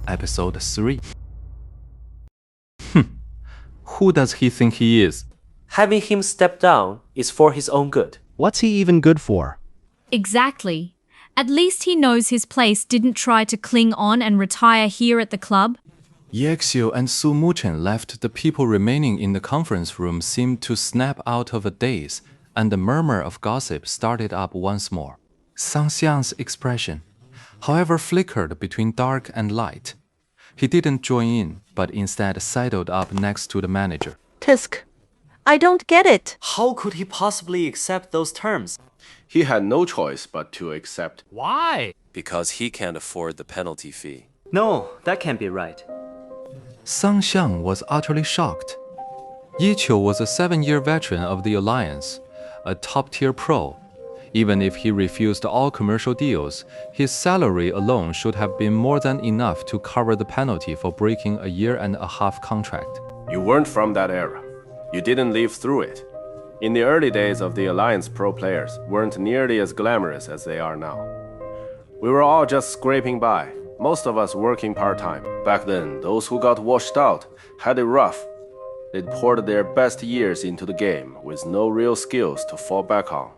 Episode 3. Who does he think he is? Having him step down is for his own good. What's he even good for? Exactly. At least he knows his place didn't try to cling on and retire here at the club. Yaxiu and Su Muchen left. The people remaining in the conference room seemed to snap out of a daze, and the murmur of gossip started up once more. Sang Xiang's expression, however, flickered between dark and light. He didn't join in, but instead sidled up next to the manager. Tisk, I don't get it. How could he possibly accept those terms? He had no choice but to accept. Why? Because he can't afford the penalty fee. No, that can't be right. Sang Xiang was utterly shocked. Ye Qiu was a 7-year veteran of the Alliance, a top-tier pro. Even if he refused all commercial deals, his salary alone should have been more than enough to cover the penalty for breaking a 1.5-year contract. You weren't from that era. You didn't live through it. In the early days of the Alliance, pro players weren't nearly as glamorous as they are now. We were all just scraping by, most of us working part-time. Back then, those who got washed out had it rough. They'd poured their best years into the game with no real skills to fall back on.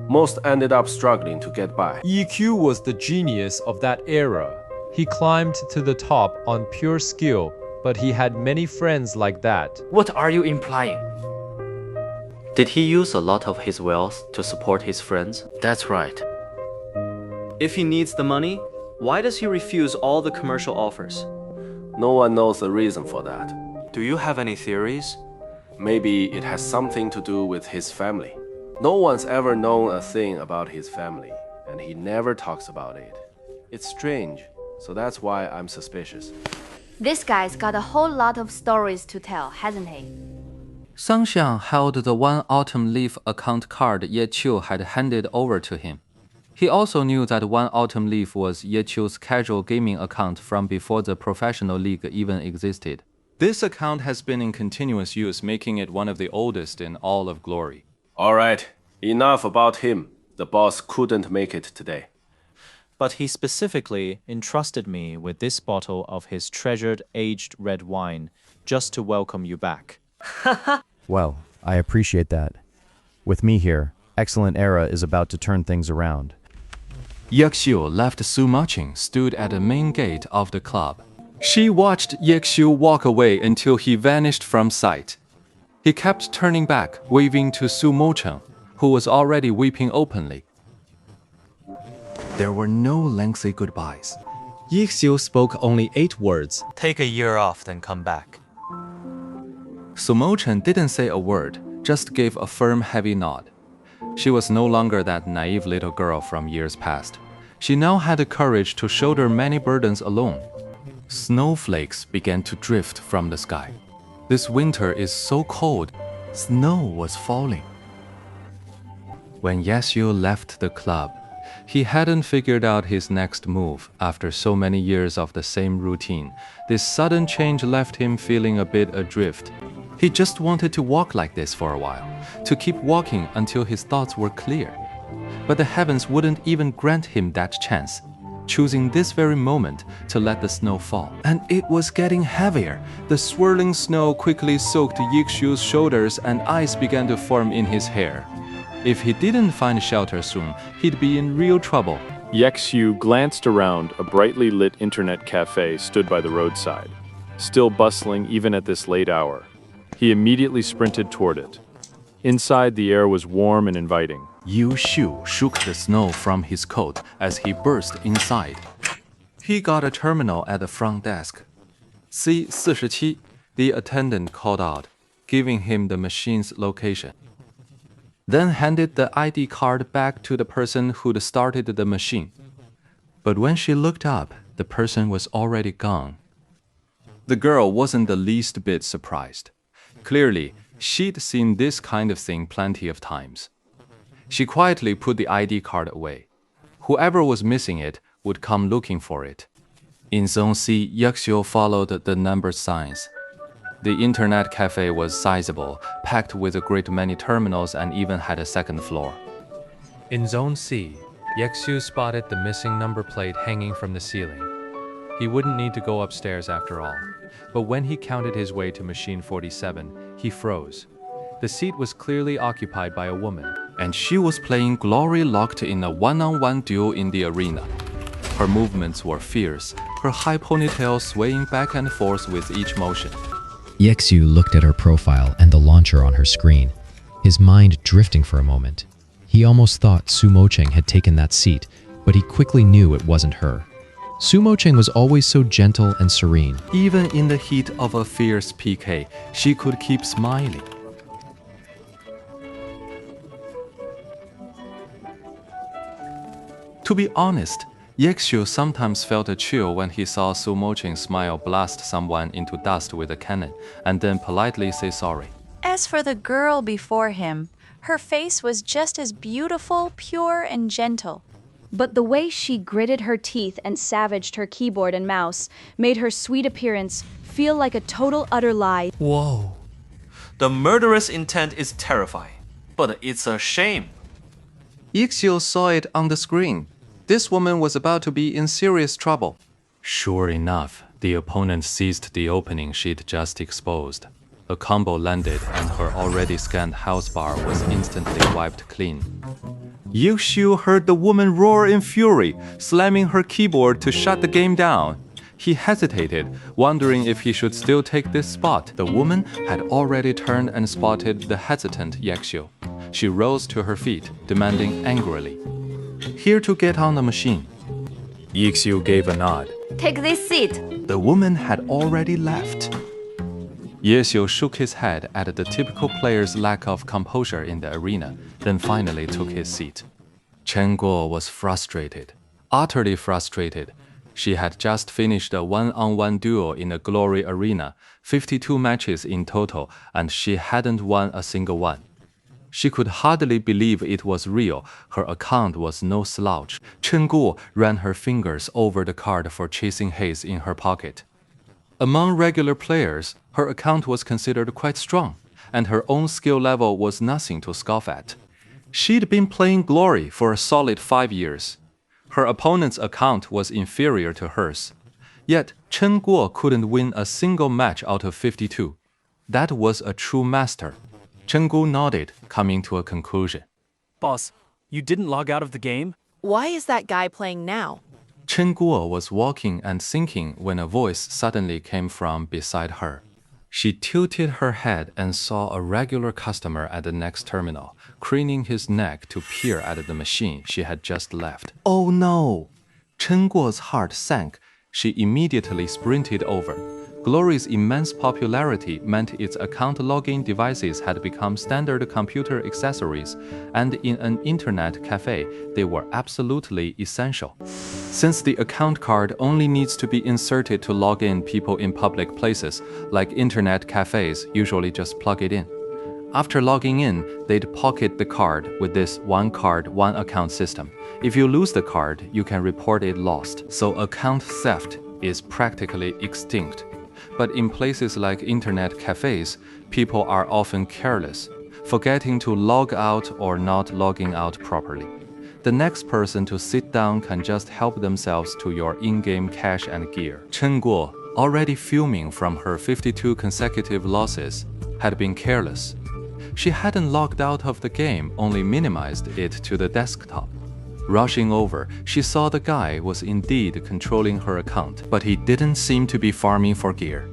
Most ended up struggling to get by. EQ was the genius of that era. He climbed to the top on pure skill, but he had many friends like that. What are you implying? Did he use a lot of his wealth to support his friends? That's right. If he needs the money, why does he refuse all the commercial offers? No one knows the reason for that. Do you have any theories? Maybe it has something to do with his family. No one's ever known a thing about his family, and he never talks about it. It's strange, so that's why I'm suspicious. This guy's got a whole lot of stories to tell, hasn't he? Sang Xiang held the one autumn leaf account card Ye Qiu had handed over to him. He also knew that one autumn leaf was Ye Qiu's casual gaming account from before the professional league even existed. This account has been in continuous use, making it one of the oldest in all of Glory. All right, enough about him. The boss couldn't make it today. But he specifically entrusted me with this bottle of his treasured aged red wine just to welcome you back. Well, I appreciate that. With me here, Excellent Era is about to turn things around. Yaxiu left Su Muchen stood at the main gate of the club. She watched Yaxiu walk away until he vanished from sight. He kept turning back, waving to Su Muchen, who was already weeping openly. There were no lengthy goodbyes. Yaxiu spoke only 8 words. Take a year off, then come back. Su Muchen didn't say a word, just gave a firm, heavy nod. She was no longer that naive little girl from years past. She now had the courage to shoulder many burdens alone. Snowflakes began to drift from the sky. This winter is so cold, snow was falling. When Yaxiu left the club, he hadn't figured out his next move after so many years of the same routine. This sudden change left him feeling a bit adrift. He just wanted to walk like this for a while, to keep walking until his thoughts were clear. But the heavens wouldn't even grant him that chance, choosing this very moment to let the snow fall. And it was getting heavier. The swirling snow quickly soaked Yaxiu's shoulders and ice began to form in his hair. If he didn't find shelter soon, he'd be in real trouble. Yaxiu glanced around. A brightly lit internet cafe stood by the roadside, still bustling even at this late hour. He immediately sprinted toward it. Inside, the air was warm and inviting. Yu Xiu shook the snow from his coat as he burst inside. He got a terminal at the front desk. C47, the attendant called out, giving him the machine's location. Then handed the ID card back to the person who'd started the machine. But when she looked up, the person was already gone. The girl wasn't the least bit surprised. Clearly, she'd seen this kind of thing plenty of times. She quietly put the ID card away. Whoever was missing it would come looking for it. In Zone C, Yaxiu followed the number signs. The internet cafe was sizable, packed with a great many terminals and even had a second floor. In Zone C, Yaxiu spotted the missing number plate hanging from the ceiling. He wouldn't need to go upstairs after all. But when he counted his way to machine 47, he froze. The seat was clearly occupied by a woman, and she was playing Glory locked in a one-on-one duel in the arena. Her movements were fierce, her high ponytail swaying back and forth with each motion. Yexu looked at her profile and the launcher on her screen, his mind drifting for a moment. He almost thought Su Mocheng had taken that seat, but he quickly knew it wasn't her. Su Mocheng was always so gentle and serene. Even in the heat of a fierce PK, she could keep smiling. To be honest, Yexu sometimes felt a chill when he saw Su Mocheng smile blast someone into dust with a cannon and then politely say sorry. As for the girl before him, her face was just as beautiful, pure, and gentle. But the way she gritted her teeth and savaged her keyboard and mouse made her sweet appearance feel like a total utter lie. Whoa. The murderous intent is terrifying, but it's a shame. Yexu saw it on the screen. This woman was about to be in serious trouble. Sure enough, the opponent seized the opening she'd just exposed. A combo landed and her already scanned health bar was instantly wiped clean. Yexu heard the woman roar in fury, slamming her keyboard to shut the game down. He hesitated, wondering if he should still take this spot. The woman had already turned and spotted the hesitant Yexu. She rose to her feet, demanding angrily, "Here to get on the machine." Yexu gave a nod. Take this seat. The woman had already left. Yexu shook his head at the typical player's lack of composure in the arena, then finally took his seat. Chen Guo was frustrated, utterly frustrated. She had just finished a one-on-one duel in a Glory arena, 52 matches in total, and she hadn't won a single one. She could hardly believe it was real. Her account was no slouch. Chen Guo ran her fingers over the card for chasing haze in her pocket. Among regular players, her account was considered quite strong, and her own skill level was nothing to scoff at. She'd been playing Glory for a solid 5 years. Her opponent's account was inferior to hers. Yet, Chen Guo couldn't win a single match out of 52. That was a true master. Chen Guo nodded, coming to a conclusion. Boss, you didn't log out of the game? Why is that guy playing now? Chen Guo was walking and thinking when a voice suddenly came from beside her. She tilted her head and saw a regular customer at the next terminal, craning his neck to peer at the machine she had just left. Oh no! Chen Guo's heart sank. She immediately sprinted over. Glory's immense popularity meant its account login devices had become standard computer accessories, and in an internet cafe, they were absolutely essential. Since the account card only needs to be inserted to log in people in public places, like internet cafes usually just plug it in. After logging in, they'd pocket the card with this one card, one account system. If you lose the card, you can report it lost, so account theft is practically extinct. But in places like internet cafes, people are often careless, forgetting to log out or not logging out properly. The next person to sit down can just help themselves to your in-game cash and gear. Chen Guo, already fuming from her 52 consecutive losses, had been careless. She hadn't logged out of the game, only minimized it to the desktop. Rushing over, she saw the guy was indeed controlling her account, but he didn't seem to be farming for gear.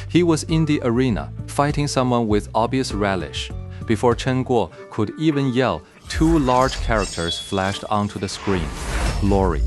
He was in the arena, fighting someone with obvious relish. Before Chen Guo could even yell, 2 large characters flashed onto the screen. Glory.